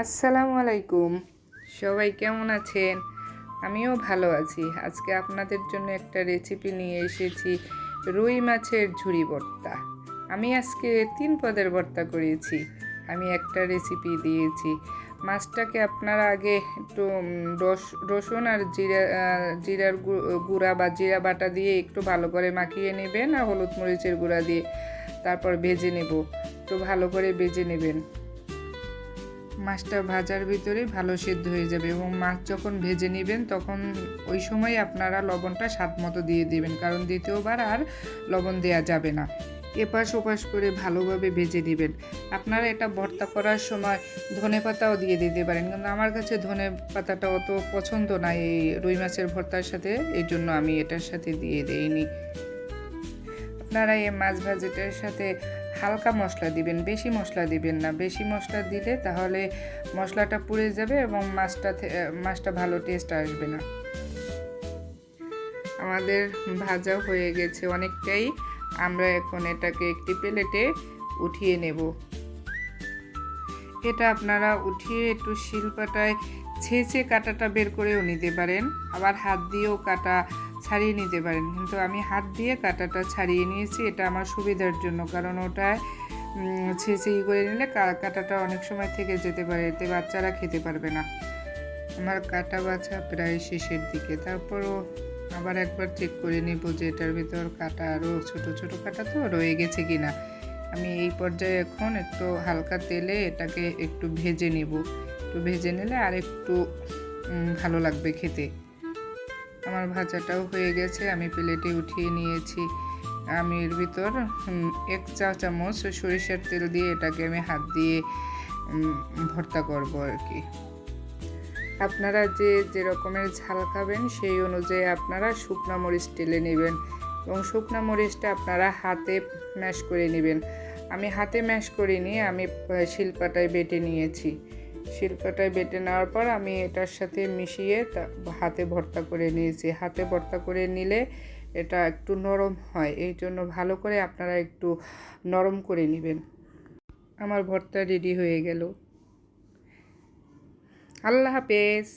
আসসালামু আলাইকুম। সবাই কেমন আছেন? আমিও ভালো আছি। আজকে আপনাদের জন্য একটা রেসিপি নিয়ে এসেছি, রুই মাছের ঝুরি ভর্তা। আমি আজকে 3 পদের ভর্তা করেছি। আমি একটা রেসিপি দিয়েছি। মাছটাকে আপনারা আগে একটু রসুন আর জিরার গুঁড়া বা জিরা বাটা দিয়ে একটু ভালো করে মাখিয়ে নেবেন, আর হলুদ মরিচের গুঁড়া দিয়ে তারপর ভেজে নেব। একটু ভালো করে ভেজে নেবেন। মাছটা ভাজার ভিতরে ভালো সেদ্ধ হয়ে যাবে, এবং মাছ যখন ভেজে নেবেন তখন ওই সময় আপনারা লবণটা স্বাদ মতো দিয়ে দেবেন, কারণ দ্বিতীয়বার আর লবণ দেওয়া যাবে না। এপাশ ওপাশ করে ভালোভাবে ভেজে নেবেন। আপনারা এটা ভর্তা করার সময় ধনেপাতাও দিয়ে দিতে পারেন, কিন্তু আমার কাছে ধনে পাতাটা অত পছন্দ না এই রুই মাছের ভর্তার সাথে, এই জন্য আমি এটার সাথে দিয়ে দেইনি। আপনারা এই মাছ ভাজিটার সাথে হালকা মশলা দিবেন, বেশি মশলা দিবেন না। বেশি মশলা দিলে তাহলে মশলাটা পুড়ে যাবে এবং মাছটা ভালো টেস্ট আসবে না। আমাদের ভাজা হয়ে গেছে অনেকটাই। আমরা এখন এটাকে একটি প্লেটে উঠিয়ে নেব। এটা আপনারা উঠিয়ে একটু শিলপাটায় ছেঁচে কাঁটাটা বের করেও নিতে পারেন, আবার হাত দিয়েও কাটা ছাড়িয়ে নিতে পারেন, কিন্তু আমি হাত দিয়ে কাঁটাটা ছাড়িয়ে নিয়েছি। এটা আমার সুবিধার জন্য, কারণ ওটায় ছেঁচে করে নিলে কাঁটাটা অনেক সময় থেকে যেতে পারে, এতে বাচ্চারা খেতে পারবে না। আমার কাটা বাছা প্রায় শেষের দিকে। তারপরও আবার একবার চেক করে নিব যে এটার ভিতর কাটা আরও ছোট ছোট কাটা তো রয়ে গেছে কিনা। আমি এই পর্যায়ে এখন একটু হালকা তেলে এটাকে একটু ভেজে নেব। একটু ভেজে নিলে আর একটু ভালো লাগবে খেতে। আমার ভাজাটাও হয়ে গেছে, আমি প্লেটে উঠিয়ে নিয়েছি। আমি এর ভিতর 1 চা চামচ সরিষার তেল দিয়ে এটাকে আমি হাত দিয়ে ভর্তা করব আর কি। আপনারা যে রকমের ঝাল খাবেন সেই অনুযায়ী আপনারা শুকনো মরিচ টেলে নেবেন, এবং শুকনো মরিচটা আপনারা হাতে ম্যাশ করে নেবেন। আমি হাতে ম্যাশ করিনি, আমি শিলপাটায় বেটে নিয়েছি। শিলপাটায় বেটে নেওয়ার পর আমি এটার সাথে মিশিয়ে হাতে ভর্তা করে নিয়েছি। হাতে ভর্তা করে নিলে এটা একটু নরম হয়, এই জন্য ভালো করে আপনারা একটু নরম করে নেবেন। আমার ভর্তা রেডি হয়ে গেল। আল্লাহ হাফেজ।